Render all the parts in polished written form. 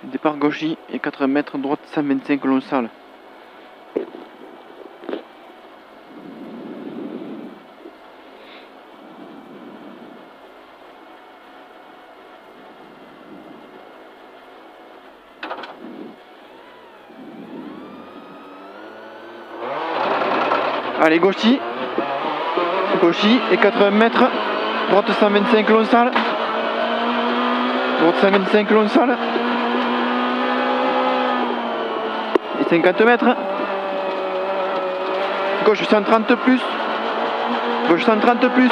Départ gauche et 80 mètres, droite 125 long sale. Allez, gauche et 80 mètres, droite 125 long sale. Droite 125 long sale. Et 50 mètres. Gauche 130 plus. Gauche 130 plus.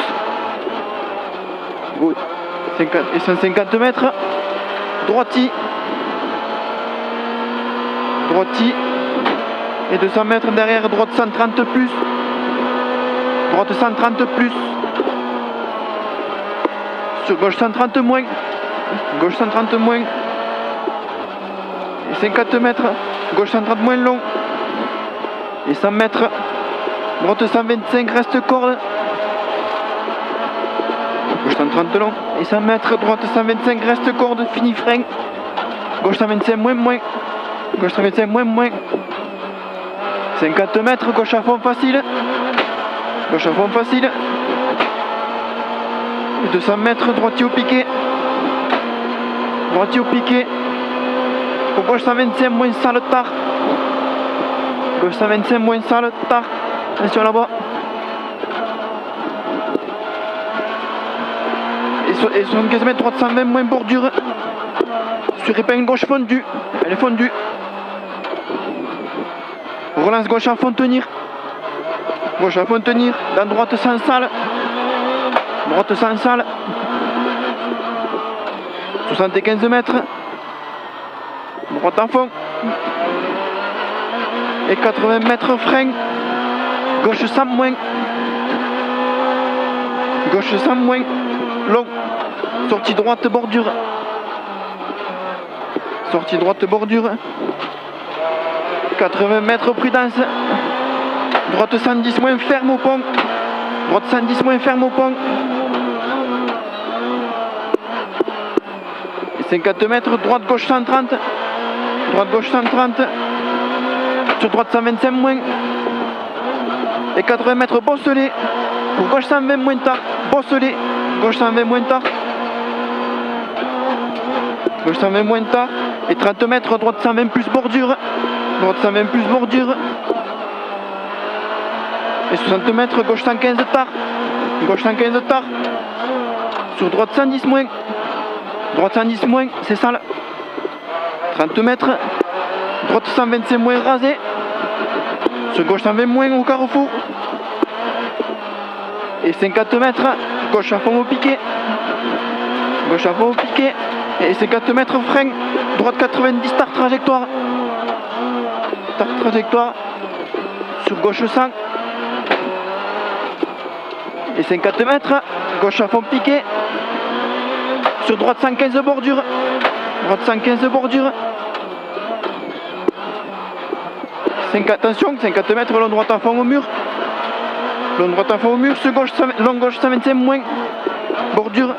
Et 150 mètres. Droiti. Et 200 mètres derrière, droite 130 plus. Droite 130 plus. Sur gauche 130 moins. Gauche 130 moins. Et 50 mètres. Gauche 130 moins long. Et 100 mètres. Droite 125, reste corde. Gauche 130 long. Et 100 mètres. Droite 125, reste corde. Fini frein. Gauche 125 moins. Gauche 125 moins. 50 mètres. Gauche à fond facile. Gauche à fond facile. Et 200 mètres. Droitier au piqué. Droitier au piqué. Au gauche 125 moins sale tard. Gauche 125 moins sale tard. Attention là-bas. Et 75 mètres, droite 120 moins bordure. Sur épingle gauche fondue. Elle est fondue. Relance gauche à fond tenir. Gauche à fond tenir. Dans droite sans salle. Droite sans salle. 75 mètres. Droite à fond. Et 80 mètres frein. Gauche 100 moins. Gauche 100 moins. Long. Sortie droite bordure. Sortie droite bordure. 80 mètres prudence. Droite 110 moins ferme au pont. Droite 110 moins ferme au pont. Et 50 mètres, droite gauche 130. Droite gauche 130. Sur droite 125 moins. Et 80 mètres bosselé. Pour gauche 120 moins tard. Bosselé. Gauche 120 moins tard. Gauche 120 moins tard. Et 30 mètres, droite 120 plus bordure. Droite 120 plus bordure. Et 60 mètres, gauche 115 tard. Gauche 115 tard. Sur droite 110 moins. Droite 110 moins, c'est sale. 30 mètres. Droite 125 moins rasé. Sur gauche 120 moins au carrefour. Et 50 mètres. Gauche à fond au piqué. Gauche à fond au piqué. Et 50 mètres frein. Droite 90 tard trajectoire. Tard trajectoire. Sur gauche 100. Et 50 mètres. Gauche à fond piqué. Sur droite 115 bordure. Droite 115 bordure. Attention, 50 mètres, long droite à fond au mur. Long droite à fond au mur. Sur gauche, long gauche 125 moins. Bordure.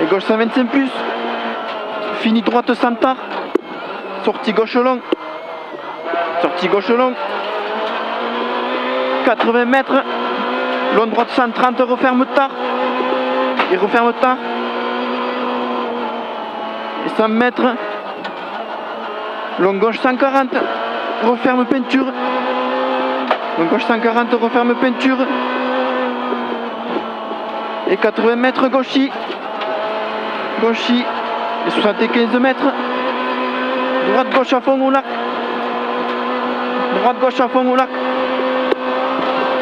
Et gauche 125 plus. Fini droite 100 tard. Sortie gauche long. Sortie gauche long. 80 mètres. Long droite 130, referme tard. Et referme tard. Et 100 mètres. Long gauche 140. Referme peinture. Long gauche 140, referme peinture. Et 80 mètres gauchis. Gauchis. Et 75 mètres. Droite gauche à fond au lac. Droite gauche à fond au lac.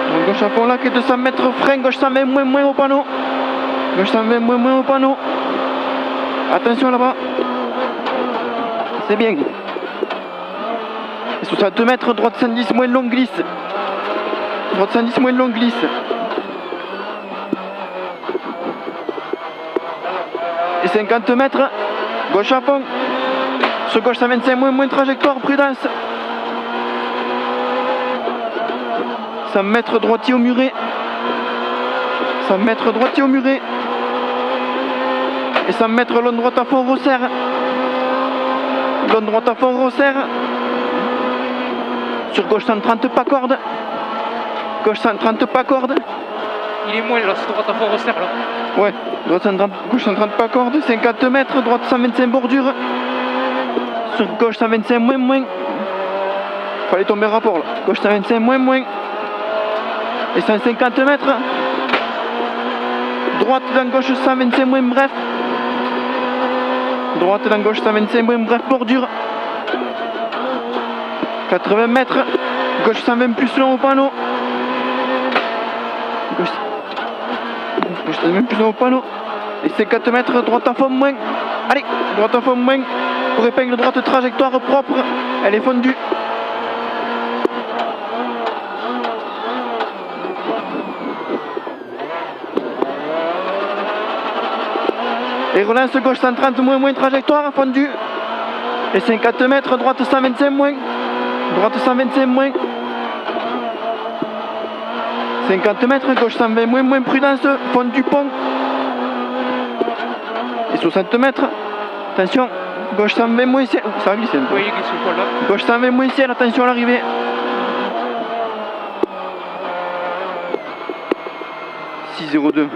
Droite gauche à fond au lac et 200 mètres frein. Gauche 120 moins au panneau. Gauche 120 moins au panneau. Attention là-bas. C'est bien. Et 60 mètres, droite 110 moins long glisse. Droite 110 moins long glisse. Et 50 mètres, gauche à fond. Sur gauche 125 moins trajectoire, prudence. 100 mètres droitier au muret. 100 mètres droitier au muret. Et 100 mètres long droite à fond, resserre. Long droite à fond, resserre. Sur gauche 130, pas corde. Gauche 130, pas corde. Il est moins là, c'est droite à fond, resserre là. Ouais, droite 130, gauche 130, pas corde. 50 mètres, droite 125, bordure. Sur gauche 125, moins. Fallait tomber rapport là. Gauche 125, moins. Et 150 mètres. Droite dans gauche 125, moins, bref. Droite dans gauche 125, moins, bref, bordure. 80 mètres. Gauche 120 plus long au panneau. Gauche 120 plus long au panneau. Et 50 mètres, droite à fond, moins. Allez, droite à fond, moins. Pour épingle droite, trajectoire propre. Elle est fondue. Et relance gauche 130, moins, trajectoire, fondue. Et 50 mètres, droite 125, moins. Droite 125, moins. 50 mètres, gauche 120, moins, prudence, fond du pont. Et 60 mètres, attention, gauche 120, moins ciel. Ça a glissé un peu. Oui, il glisse le poil là. Gauche 120, moins ciel, attention à l'arrivée. 6,02.